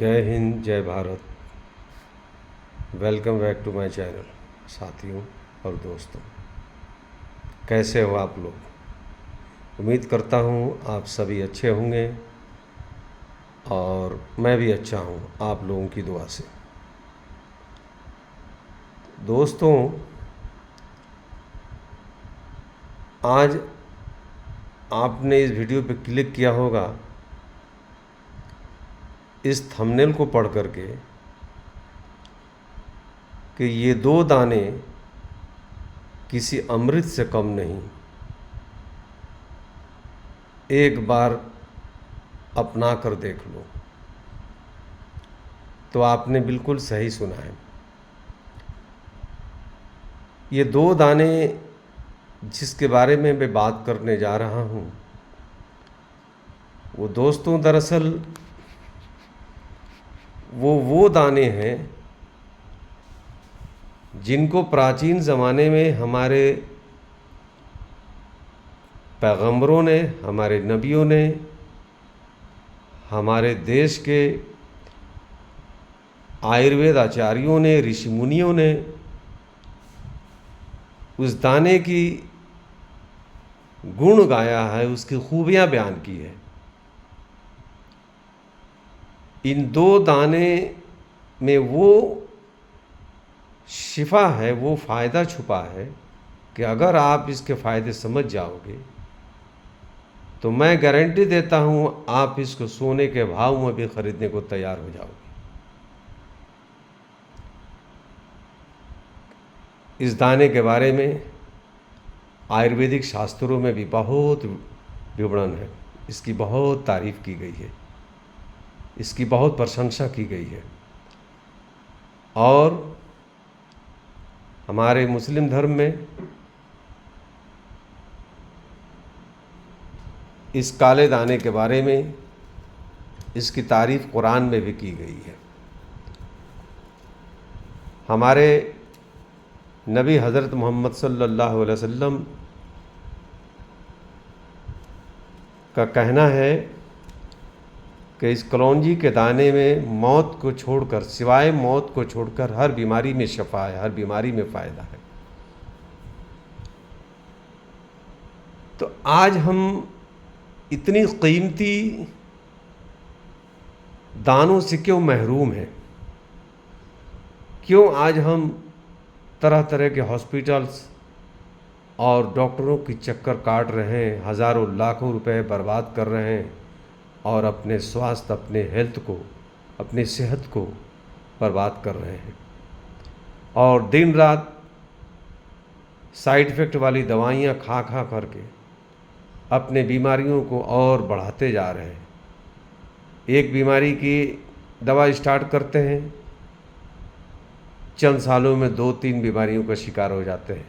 जय हिंद, जय Bharat. Welcome back to my channel. साथियों और दोस्तों, कैसे हो आप लोग? उम्मीद करता हूँ आप सभी अच्छे होंगे और मैं भी अच्छा हूँ आप लोगों की दुआ से। दोस्तों, आज आपने इस वीडियो पे क्लिक किया होगा इस थंबनेल को पढ़ करके कि ये 2 दाने किसी अमृत से कम नहीं। एक बार अपना कर देख लो। तो आपने बिल्कुल सही सुना है। ये 2 दाने जिसके बारे में मैं बात करने जा रहा हूँ, वो दोस्तों दरअसल वो दाने हैं जिनको प्राचीन ज़माने में हमारे पैगंबरों ने, हमारे नबियों ने, हमारे देश के आयुर्वेद आचार्यों ने, ऋषि मुनियों ने उस दाने की गुण गाया है, उसकी खूबियाँ बयान की है। इन 2 दाने में वो शिफा है, वो फ़ायदा छुपा है कि अगर आप इसके फ़ायदे समझ जाओगे तो मैं गारंटी देता हूँ आप इसको सोने के भाव में भी खरीदने को तैयार हो जाओगे। इस दाने के बारे में आयुर्वेदिक शास्त्रों में भी बहुत विवरण है। इसकी बहुत तारीफ़ की गई है, इसकी बहुत प्रशंसा की गई है। और हमारे मुस्लिम धर्म में इस काले दाने के बारे में इसकी तारीफ़ कुरान में भी की गई है। हमारे नबी हज़रत मोहम्मद सल्लल्लाहु अलैहि वसल्लम का कहना है कि इस कलौंजी के दाने में मौत को छोड़कर, सिवाय मौत को छोड़कर, हर बीमारी में शफा है, हर बीमारी में फ़ायदा है। तो आज हम इतनी कीमती दानों से क्यों महरूम हैं? क्यों आज हम तरह तरह के हॉस्पिटल्स और डॉक्टरों की चक्कर काट रहे हैं, हज़ारों लाखों रुपए बर्बाद कर रहे हैं और अपने स्वास्थ्य, अपने हेल्थ को, अपनी सेहत को बर्बाद कर रहे हैं और दिन रात साइड इफ़ेक्ट वाली दवाइयाँ खा खा करके अपने बीमारियों को और बढ़ाते जा रहे हैं। एक बीमारी की दवा स्टार्ट करते हैं, चंद सालों में 2-3 बीमारियों का शिकार हो जाते हैं,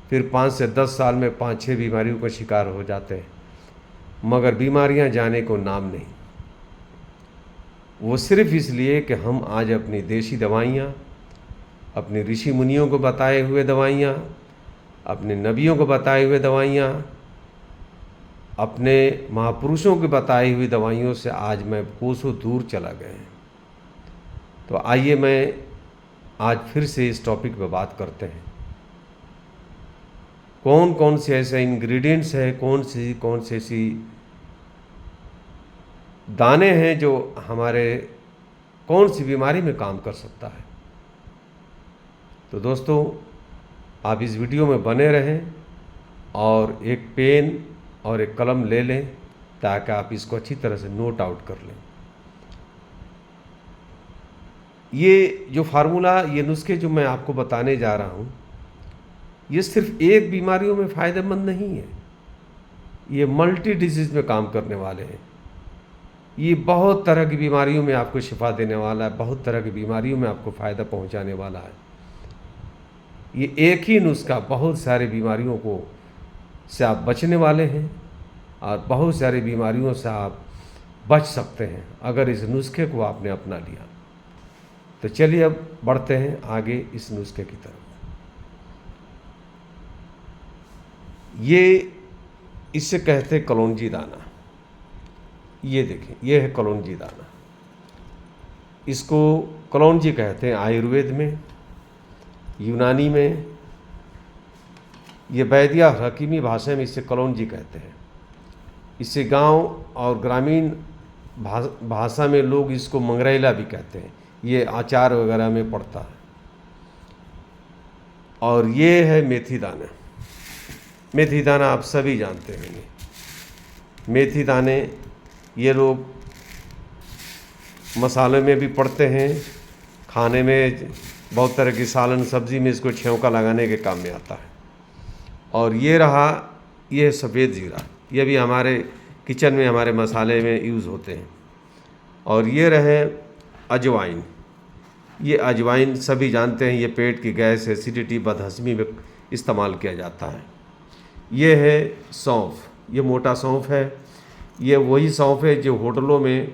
फिर 5 से 10 साल में 5-6 बीमारियों का शिकार हो जाते हैं, मगर बीमारियां जाने को नाम नहीं। वो सिर्फ इसलिए कि हम आज अपनी देसी दवाइयाँ, अपने ऋषि मुनियों को बताए हुए दवाइयाँ, अपने नबियों को बताए हुए दवाइयाँ, अपने महापुरुषों की बताई हुई दवाइयों से आज मैं कोसों दूर चला गए हैं। तो आइए मैं आज फिर से इस टॉपिक पर बात करते हैं। कौन कौन से ऐसे इंग्रेडिएंट्स हैं, कौन से ऐसी दाने हैं जो हमारे कौन सी बीमारी में काम कर सकता है। तो दोस्तों, आप इस वीडियो में बने रहें और एक पेन और एक कलम ले लें ताकि आप इसको अच्छी तरह से नोट आउट कर लें। ये जो फार्मूला, ये नुस्खे जो मैं आपको बताने जा रहा हूँ, ये सिर्फ एक बीमारियों में फ़ायदेमंद नहीं है, ये मल्टी डिजीज़ में काम करने वाले हैं। ये बहुत तरह की बीमारियों में आपको शिफा देने वाला है, बहुत तरह की बीमारियों में आपको फ़ायदा पहुंचाने वाला है। ये एक ही नुस्खा बहुत सारी बीमारियों को से आप बचने वाले हैं और बहुत सारी बीमारियों से आप बच सकते हैं अगर इस नुस्खे को आपने अपना लिया। तो चलिए अब बढ़ते हैं आगे इस नुस्खे की तरफ। ये इसे कहते हैं कलौंजी दाना। ये देखें, ये है कलौंजी दाना। इसको कलौंजी कहते हैं आयुर्वेद में, यूनानी में, ये वैद्य हकीमी भाषा में इसे कलौंजी कहते हैं। इसे गांव और ग्रामीण भाषा में लोग इसको मंगरैला भी कहते हैं। ये अचार वगैरह में पड़ता है। और ये है मेथी दाना। मेथी दाना आप सभी जानते होंगे। मेथी दाने ये लोग मसाले में भी पड़ते हैं, खाने में बहुत तरह की सालन सब्जी में इसको छौंका लगाने के काम में आता है। और ये रहा, ये सफ़ेद जीरा, ये भी हमारे किचन में हमारे मसाले में यूज़ होते हैं। और ये रहे अजवाइन। ये अजवाइन सभी जानते हैं, ये पेट की गैस, एसिडिटी, बदहज़मी में इस्तेमाल किया जाता है। ये है सौंफ, ये मोटा सौंफ है। ये वही सौंफ है जो होटलों में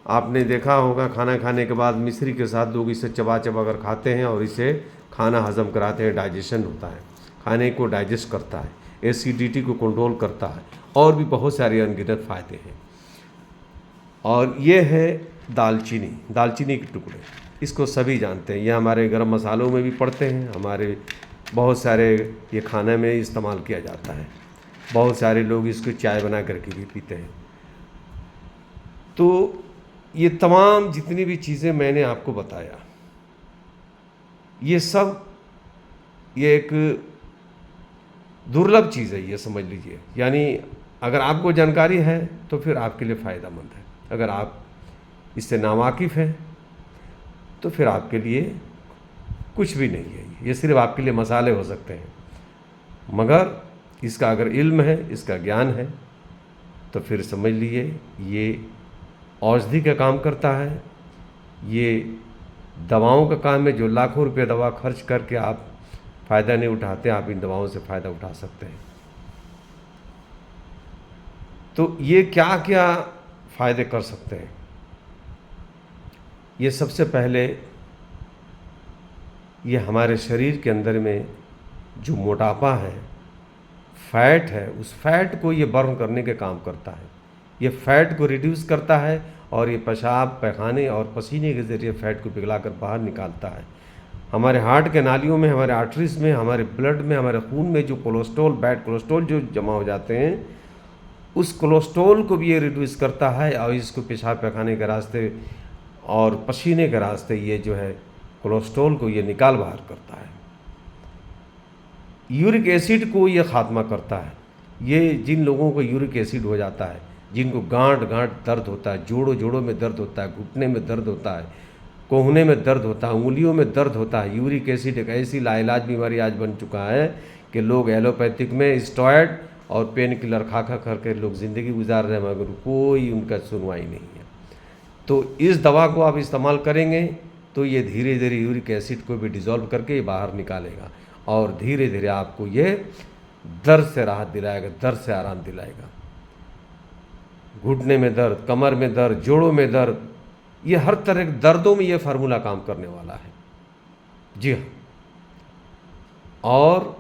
आपने देखा होगा, खाना खाने के बाद मिश्री के साथ लोग इसे चबा चबा कर खाते हैं और इसे खाना हजम कराते हैं। डाइजेशन होता है, खाने को डाइजेस्ट करता है, एसिडिटी को कंट्रोल करता है, और भी बहुत सारे अनगिनत फ़ायदे हैं। और ये है दालचीनी, दालचीनी के टुकड़े, इसको सभी जानते हैं। ये हमारे गरम मसालों में भी पड़ते हैं, हमारे बहुत सारे ये खाने में इस्तेमाल किया जाता है। बहुत सारे लोग इसको चाय बना करके भी पीते हैं। तो ये तमाम जितनी भी चीज़ें मैंने आपको बताया, ये सब ये एक दुर्लभ चीज़ है, ये समझ लीजिए। यानी अगर आपको जानकारी है तो फिर आपके लिए फ़ायदेमंद है। अगर आप इससे नावाकिफ़ हैं तो फिर आपके लिए कुछ भी नहीं है। ये सिर्फ आपके लिए मसाले हो सकते हैं, मगर इसका अगर इल्म है, इसका ज्ञान है, तो फिर समझ लीजिए ये औषधि का काम करता है। ये दवाओं का काम है। जो लाखों रुपए दवा खर्च करके आप फ़ायदा नहीं उठाते, आप इन दवाओं से फ़ायदा उठा सकते हैं। तो ये क्या क्या फ़ायदे कर सकते हैं? ये सबसे पहले ये हमारे शरीर के अंदर में जो मोटापा है, फैट है, उस फैट को ये बर्न करने के काम करता है। ये फैट को रिड्यूस करता है और ये पेशाब, पैखाने और पसीने के ज़रिए फैट को पिघलाकर बाहर निकालता है। हमारे हार्ट के नालियों में, हमारे आर्टरीज में, हमारे ब्लड में, हमारे खून में जो कोलेस्ट्रॉल, बैड कोलेस्ट्रॉल जो जमा हो जाते हैं, उस कोलेस्ट्रॉल को भी ये रिड्यूस करता है और इसको पेशाब पैखाने के रास्ते और पसीने के रास्ते ये जो है कोलेस्ट्रॉल को ये निकाल बाहर करता है। यूरिक एसिड को ये ख़ात्मा करता है। ये जिन लोगों को यूरिक एसिड हो जाता है, जिनको गांठ गांठ दर्द होता है, जोड़ों जोड़ों में दर्द होता है, घुटने में दर्द होता है, कोहने में दर्द होता है, उंगलियों में दर्द होता है, यूरिक एसिड एक ऐसी लाइलाज बीमारी आज बन चुका है कि लोग एलोपैथिक में स्टेरॉयड और पेन किलर खा खा करके लोग ज़िंदगी गुजार रहे हैं, मगर कोई उनका सुनवाई नहीं है। तो इस दवा को आप इस्तेमाल करेंगे तो ये धीरे धीरे यूरिक एसिड को भी डिज़ोल्व करके ये बाहर निकालेगा और धीरे धीरे आपको ये दर्द से राहत दिलाएगा, दर्द से आराम दिलाएगा। घुटने में दर्द, कमर में दर्द, जोड़ों में दर्द, ये हर तरह के दर्दों में ये फार्मूला काम करने वाला है। जी हाँ। और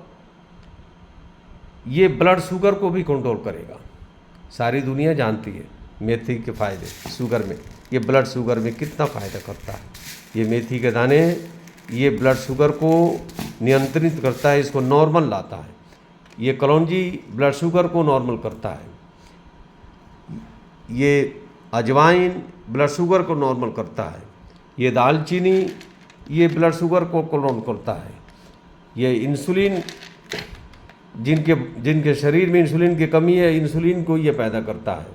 ये ब्लड शुगर को भी कंट्रोल करेगा। सारी दुनिया जानती है मेथी के फ़ायदे शुगर में। ये ब्लड शुगर में कितना फ़ायदा करता है। ये मेथी के दाने, ये ब्लड शुगर को नियंत्रित करता है, इसको नॉर्मल लाता है। ये कलौंजी ब्लड शुगर को नॉर्मल करता है। ये अजवाइन ब्लड शुगर को नॉर्मल करता है। ये दालचीनी ये ब्लड शुगर को कंट्रोल करता है। ये इंसुलिन, जिनके शरीर में इंसुलिन की कमी है, इंसुलिन को ये पैदा करता है।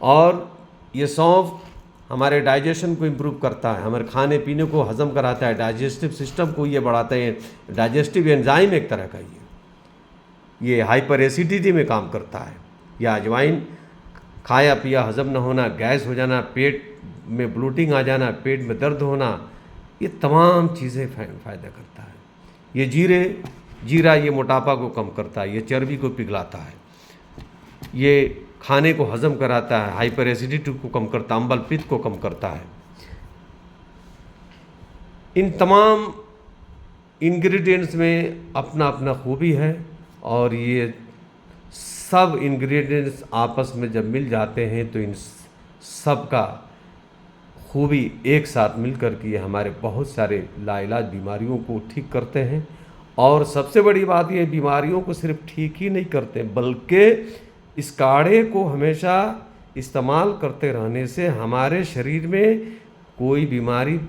और ये सौंफ हमारे डाइजेशन को इम्प्रूव करता है, हमारे खाने पीने को हजम कराता है, डाइजेस्टिव सिस्टम को ये बढ़ाता है। डाइजेस्टिव एंजाइम एक तरह का ये हाइपर एसिडिटी में काम करता है। यह अजवाइन खाया पिया हजम न होना, गैस हो जाना, पेट में ब्लोटिंग आ जाना, पेट में दर्द होना, ये तमाम चीज़ें फ़ायदा करता है। ये जीरा ये मोटापा को कम करता है, ये चर्बी को पिघलाता है, ये खाने को हजम कराता है, हाइपर एसिडिटी को कम करता है, अम्बल पित्त को कम करता है। इन तमाम इंग्रेडिएंट्स में अपना अपना खूबी है और ये सब इंग्रेडिएंट्स आपस में जब मिल जाते हैं तो इन सब का खूबी एक साथ मिलकर के ये हमारे बहुत सारे लाइलाज बीमारियों को ठीक करते हैं। और सबसे बड़ी बात ये, बीमारियों को सिर्फ ठीक ही नहीं करते बल्कि इस काढ़े को हमेशा इस्तेमाल करते रहने से हमारे शरीर में कोई बीमारी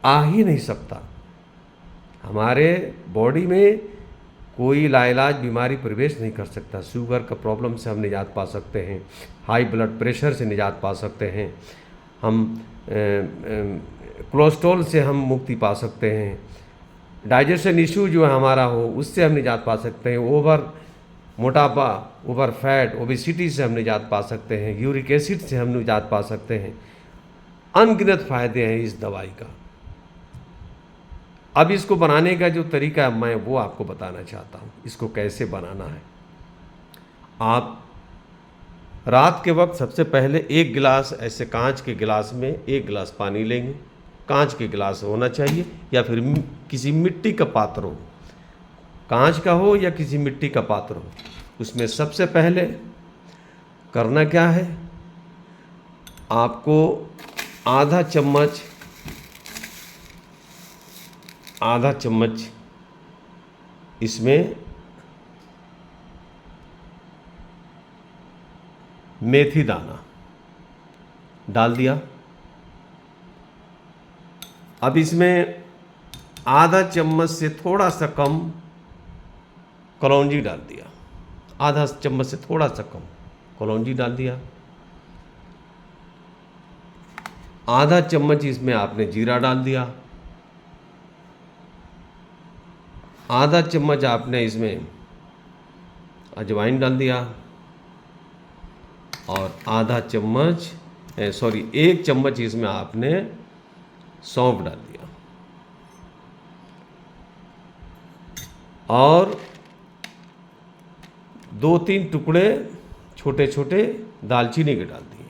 आ ही नहीं सकता। हमारे बॉडी में कोई लाइलाज बीमारी प्रवेश नहीं कर सकता। शुगर का प्रॉब्लम से हम निजात पा सकते हैं, हाई ब्लड प्रेशर से निजात पा सकते हैं, हम कोलेस्ट्रॉल से हम मुक्ति पा सकते हैं, डाइजेशन इशू जो हमारा हो उससे हम निजात पा सकते हैं, ओवर मोटापा, ओवर फैट, ओबेसिटी से हम निजात पा सकते हैं, यूरिक एसिड से हम निजात पा सकते हैं। अनगिनत फ़ायदे हैं इस दवाई का। अब इसको बनाने का जो तरीका है मैं वो आपको बताना चाहता हूँ। इसको कैसे बनाना है, आप रात के वक्त सबसे पहले 1 गिलास ऐसे कांच के गिलास में 1 गिलास पानी लेंगे। कांच के गिलास होना चाहिए या फिर किसी मिट्टी का पात्र हो, कांच का हो या किसी मिट्टी का पात्र हो। उसमें सबसे पहले करना क्या है, आपको आधा चम्मच इसमें मेथी दाना डाल दिया। अब इसमें आधा चम्मच से थोड़ा सा कम कलौंजी डाल दिया, आधा चम्मच से थोड़ा सा कम कलौंजी डाल दिया। आधा चम्मच इसमें आपने जीरा डाल दिया, आधा चम्मच आपने इसमें अजवाइन डाल दिया और आधा चम्मच 1 चम्मच इसमें आपने सौंफ डाल दिया और 2-3 टुकड़े छोटे छोटे दालचीनी के डाल दिए।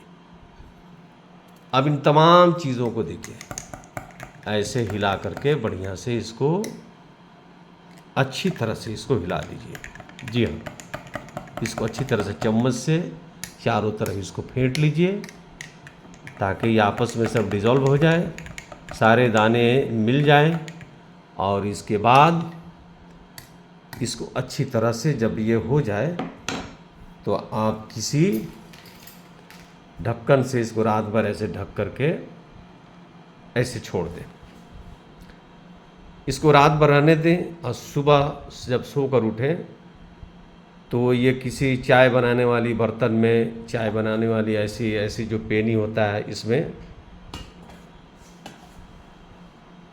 अब इन तमाम चीज़ों को देखिए ऐसे हिला करके बढ़िया से इसको अच्छी तरह से इसको हिला दीजिए। जी हाँ, इसको अच्छी तरह से चम्मच से चारों तरफ इसको फेंट लीजिए ताकि ये आपस में सब डिज़ोल्व हो जाए, सारे दाने मिल जाएं। और इसके बाद इसको अच्छी तरह से जब ये हो जाए तो आप किसी ढक्कन से इसको रात भर ऐसे ढक करके ऐसे छोड़ दें। इसको रात भर रहने दें और सुबह जब सोकर उठें तो ये किसी चाय बनाने वाली बर्तन में, चाय बनाने वाली ऐसी जो पेनी होता है, इसमें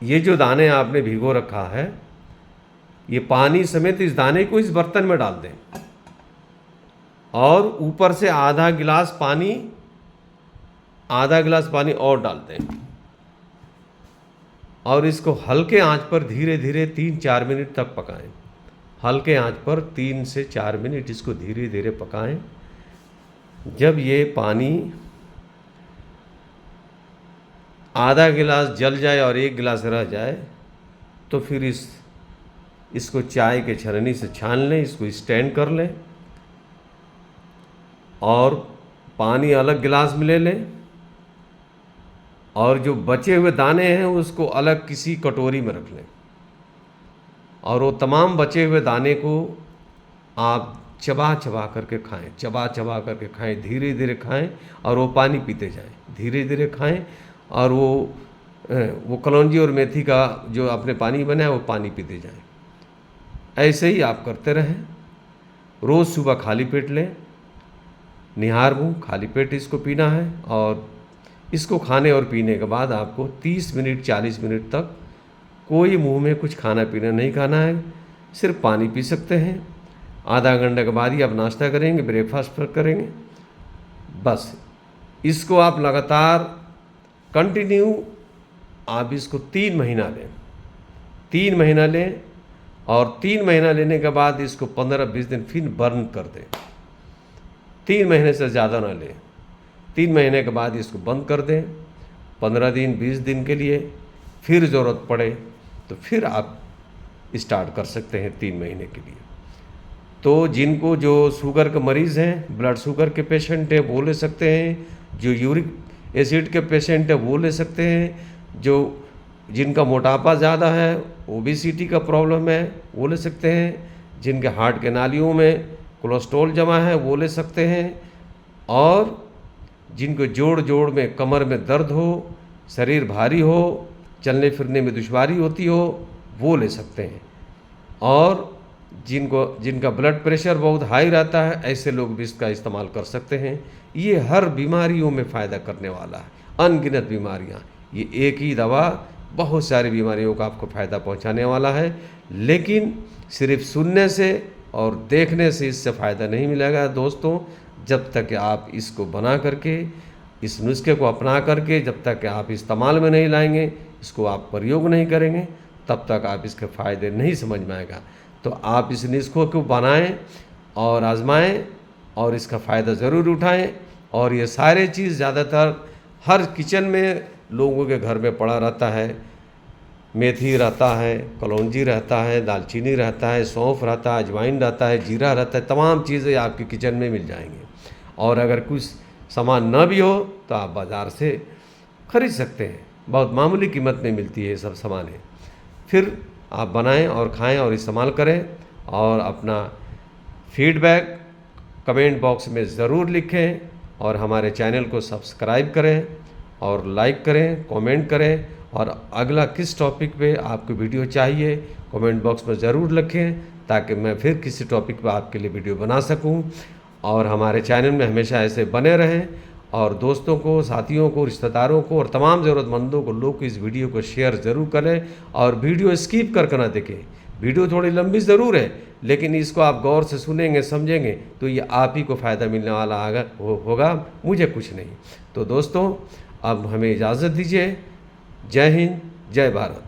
ये जो दाने आपने भिगो रखा है, ये पानी समेत इस दाने को इस बर्तन में डाल दें और ऊपर से आधा गिलास पानी और डाल दें और इसको हल्के आंच पर धीरे धीरे 3-4 मिनट तक पकाएं। हल्के आंच पर 3 से 4 मिनट इसको धीरे धीरे पकाएं। जब ये पानी आधा गिलास जल जाए और 1 गिलास रह जाए तो फिर इसको चाय के छलनी से छान लें, इसको स्टैंड कर लें और पानी अलग गिलास में ले लें और जो बचे हुए दाने हैं उसको अलग किसी कटोरी में रख लें और वो तमाम बचे हुए दाने को आप चबा चबा करके खाएं, धीरे धीरे खाएं और वो पानी पीते जाएं, धीरे धीरे खाएं और वो कलौंजी और मेथी का जो आपने पानी बनाया वो पानी पीते जाएं। ऐसे ही आप करते रहें। रोज़ सुबह खाली पेट लें, निहार मुँह खाली पेट इसको पीना है और इसको खाने और पीने के बाद आपको 30 मिनट 40 मिनट तक कोई मुंह में कुछ खाना पीना नहीं खाना है, सिर्फ पानी पी सकते हैं। आधा घंटे के बाद ही आप नाश्ता करेंगे, ब्रेकफास्ट करेंगे। बस इसको आप लगातार कंटिन्यू आप इसको 3 महीना लें, 3 महीना लें और 3 महीना लेने के बाद इसको 15-20 दिन फिर बर्न कर दें। 3 महीने से ज़्यादा ना लें, 3 महीने के बाद इसको बंद कर दें। 15 दिन 20 दिन के लिए, फिर ज़रूरत पड़े तो फिर आप स्टार्ट कर सकते हैं 3 महीने के लिए। तो जिनको जो शुगर के मरीज़ हैं, ब्लड शुगर के पेशेंट हैं, वो ले सकते हैं। जो यूरिक एसिड के पेशेंट है वो ले सकते हैं, जो जिनका मोटापा ज़्यादा है, ओबेसिटी का प्रॉब्लम है वो ले सकते हैं, जिनके हार्ट के नालियों में कोलेस्ट्रॉल जमा है वो ले सकते हैं, और जिनको जोड़ जोड़ में कमर में दर्द हो, शरीर भारी हो, चलने फिरने में दुश्वारी होती हो वो ले सकते हैं, और जिनका ब्लड प्रेशर बहुत हाई रहता है ऐसे लोग भी इसका इस्तेमाल कर सकते हैं। ये हर बीमारियों में फ़ायदा करने वाला है, अनगिनत बीमारियाँ। ये एक ही दवा बहुत सारी बीमारियों का आपको फ़ायदा पहुंचाने वाला है, लेकिन सिर्फ सुनने से और देखने से इससे फ़ायदा नहीं मिलेगा दोस्तों। जब तक आप इसको बना करके, इस नुस्खे को अपना करके जब तक आप इस्तेमाल में नहीं लाएंगे, इसको आप प्रयोग नहीं करेंगे, तब तक आप इसके फ़ायदे नहीं समझ में आएगा। तो आप इस नुस्खों को बनाएं और आजमाएं और इसका फ़ायदा ज़रूर उठाएं। और ये सारे चीज़ ज़्यादातर हर किचन में लोगों के घर में पड़ा रहता है। मेथी रहता है, कलौंजी रहता है, दालचीनी रहता है, सौंफ रहता है, अजवाइन रहता है, जीरा रहता है, तमाम चीज़ें आपके किचन में मिल जाएंगी। और अगर कुछ सामान न भी हो तो आप बाज़ार से खरीद सकते हैं, बहुत मामूली कीमत में मिलती है ये सब सामानें। फिर आप बनाएं और खाएं और इस्तेमाल करें, और अपना फीडबैक कमेंट बॉक्स में ज़रूर लिखें, और हमारे चैनल को सब्सक्राइब करें और लाइक करें, कमेंट करें, और अगला किस टॉपिक पे आपको वीडियो चाहिए कमेंट बॉक्स में ज़रूर लिखें, ताकि मैं फिर किसी टॉपिक पे आपके लिए वीडियो बना सकूं। और हमारे चैनल में हमेशा ऐसे बने रहें, और दोस्तों को, साथियों को, रिश्तेदारों को और तमाम ज़रूरतमंदों को लोग इस वीडियो को शेयर ज़रूर करें, और वीडियो स्किप करके ना देखें। वीडियो थोड़ी लंबी ज़रूर है, लेकिन इसको आप गौर से सुनेंगे, समझेंगे तो ये आप ही को फ़ायदा मिलने वाला होगा, मुझे कुछ नहीं। तो दोस्तों अब हमें इजाज़त दीजिए। जय हिंद, जय भारत।